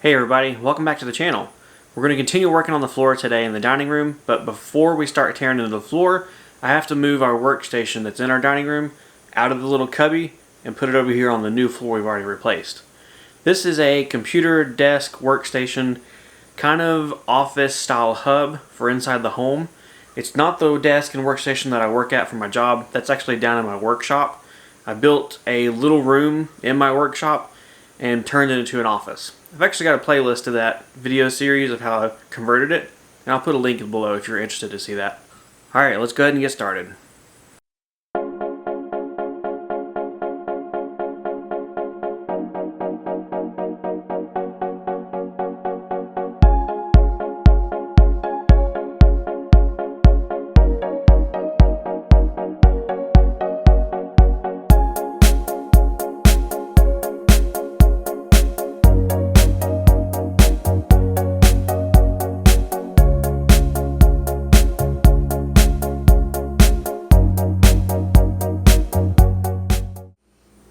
Hey everybody, welcome back to the channel. We're going to continue working on the floor today in the dining room, but before we start tearing into the floor, I have to move our workstation that's in our dining room out of the little cubby and put it over here on the new floor we've already replaced. This is a computer desk workstation, kind of office style hub for inside the home. It's not the desk and workstation that I work at for my job. That's actually down in my workshop. I built a little room in my workshop and turned it into an office. I've actually got a playlist of that video series of how I converted it, and I'll put a link below if you're interested to see that. Alright, let's go ahead and get started.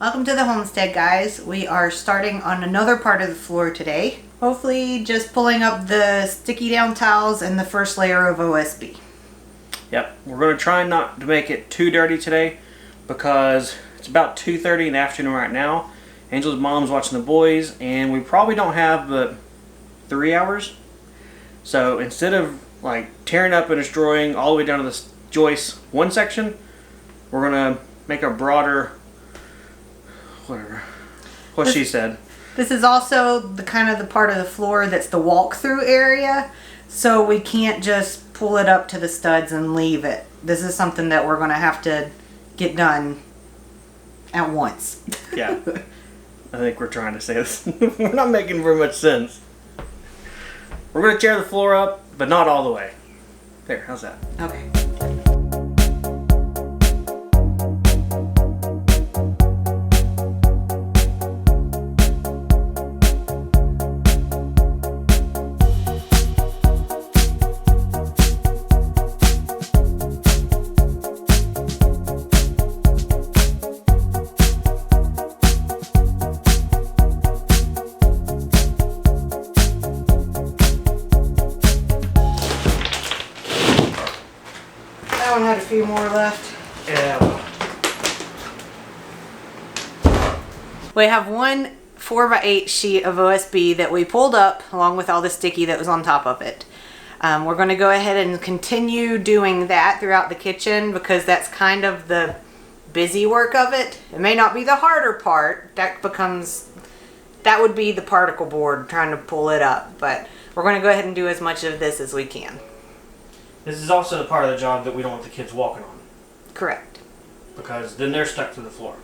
Welcome to the homestead, guys. We are starting on another part of the floor today. Hopefully just pulling up the sticky down tiles and the first layer of OSB. Yep, we're going to try not to make it too dirty today because it's about 2:30 in the afternoon right now. Angel's mom's watching the boys and we probably don't have but 3 hours. So instead of like tearing up and destroying all the way down to this joist one section, we're going to make a broader whatever. She said. This is also the kind of the part of the floor that's the walk-through area, so we can't just pull it up to the studs and leave it. This is something that we're going to have to get done at once. Yeah. I think we're trying to say this. We're not making very much sense. We're going to tear the floor up, but not all the way. There, how's that? Okay. That one had a few more left. Yeah. We have one 4x8 sheet of OSB that we pulled up along with all the sticky that was on top of it. We're going to go ahead and continue doing that throughout the kitchen because that's kind of the busy work of it. It may not be the harder part. That would be the particle board trying to pull it up, but we're going to go ahead and do as much of this as we can. This is also the part of the job that we don't want the kids walking on. Correct. Because then they're stuck to the floor.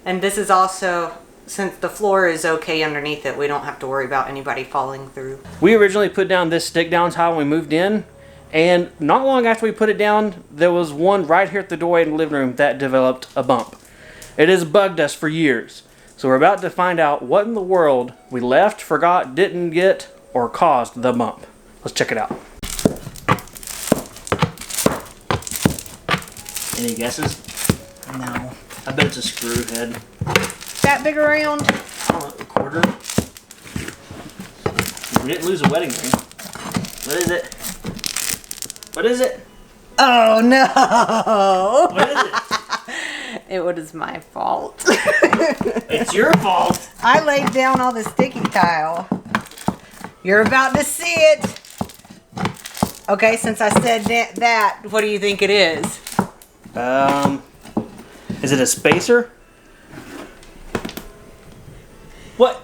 And this is also, since the floor is okay underneath it, we don't have to worry about anybody falling through. We originally put down this stick down tile when we moved in, and not long after we put it down, there was one right here at the doorway in the living room that developed a bump. It has bugged us for years. So we're about to find out what in the world we left, forgot, didn't get, or caused the bump. Let's check it out. Any guesses? No. I bet it's a screw head. That big around? I don't know, a quarter. We didn't lose a wedding ring. What is it? What is it? Oh no! What is it? It was my fault. It's your fault. I laid down all the sticky tile. You're about to see it. Okay, since I said that, what do you think it is? Is it a spacer? What?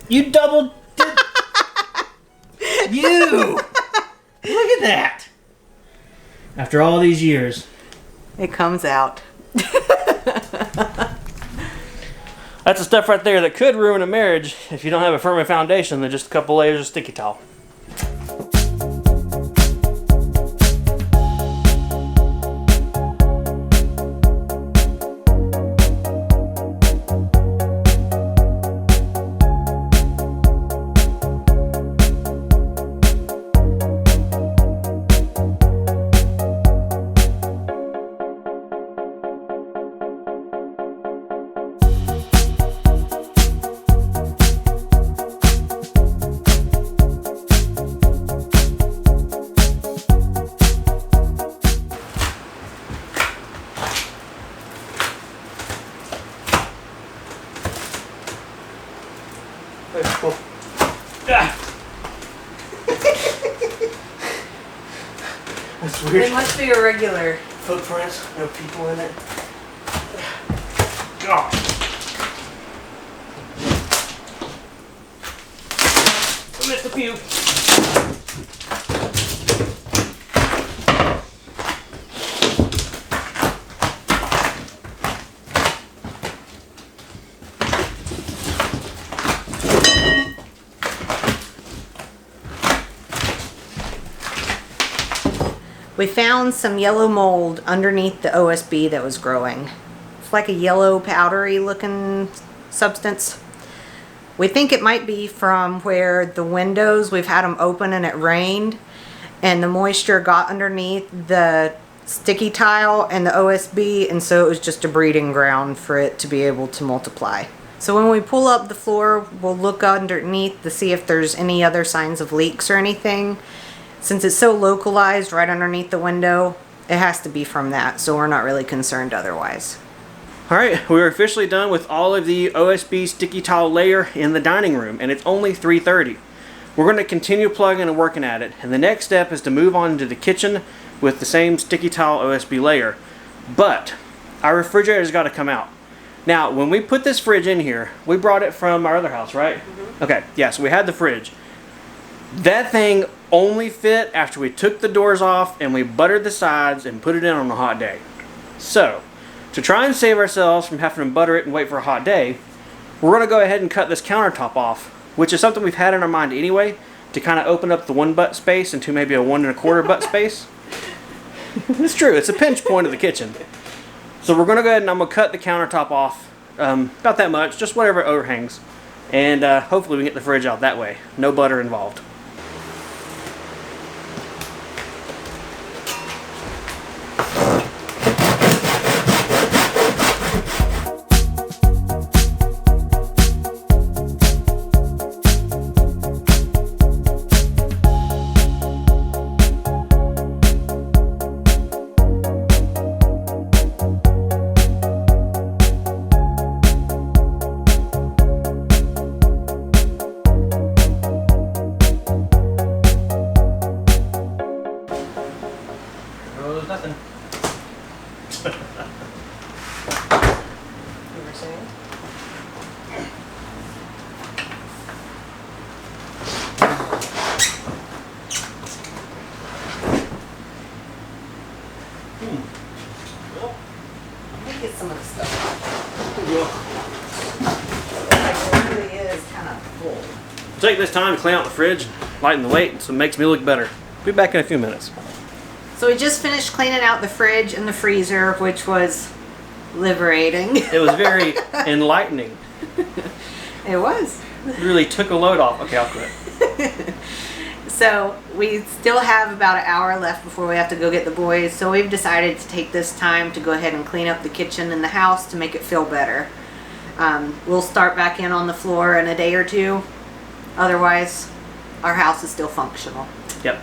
You double did. You! Look at that! After all these years. It comes out. That's the stuff right there that could ruin a marriage if you don't have a firmer foundation than just a couple layers of sticky towel. Cool. Ah. That's weird. It must be a regular. Footprints, no people in it. God. I missed a few. We found some yellow mold underneath the OSB that was growing. It's like a yellow powdery looking substance. We think it might be from where the windows, we've had them open and it rained, and the moisture got underneath the sticky tile and the OSB, and so it was just a breeding ground for it to be able to multiply. So when we pull up the floor, we'll look underneath to see if there's any other signs of leaks or anything. Since it's so localized right underneath the window, it has to be from that, so we're not really concerned otherwise. Alright, we're officially done with all of the OSB sticky tile layer in the dining room, and it's only 3:30. We're going to continue plugging and working at it, and the next step is to move on to the kitchen with the same sticky tile OSB layer. But our refrigerator's got to come out. Now, when we put this fridge in here, we brought it from our other house, right? Mm-hmm. Okay, yeah, so we had the fridge. That thing only fit after we took the doors off and we buttered the sides and put it in on a hot day. So, to try and save ourselves from having to butter it and wait for a hot day, we're going to go ahead and cut this countertop off, which is something we've had in our mind anyway, to kind of open up the 1 butt space into maybe a 1 1/4 butt space. It's true, it's a pinch point of the kitchen. So we're going to go ahead and I'm going to cut the countertop off, about that much, just whatever it overhangs. And hopefully we can get the fridge out that way. No butter involved. Nothing. You were saying? Well, Let me get some of the stuff yeah. off. It really is kind of full. Take this time to clean out the fridge, lighten the weight, so it makes me look better. Be back in a few minutes. So we just finished cleaning out the fridge and the freezer, which was liberating. It was very enlightening. It was. It really took a load off. Okay, I'll quit. So we still have about an hour left before we have to go get the boys. So we've decided to take this time to go ahead and clean up the kitchen and the house to make it feel better. We'll start back in on the floor in a day or two. Otherwise, our house is still functional. Yep.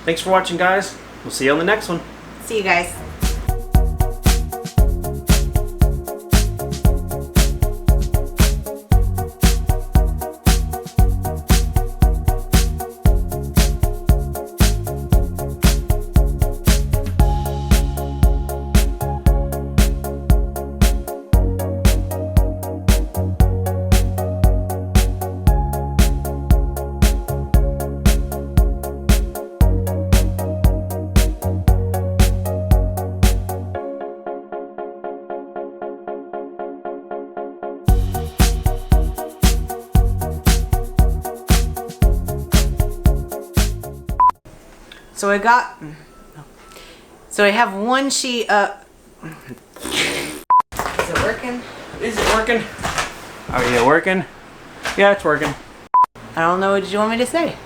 Thanks for watching, guys. We'll see you on the next one. See you guys. So I have one sheet up. Is it working? Is it working? Are you working? Yeah, it's working. I don't know. What did you want me to say?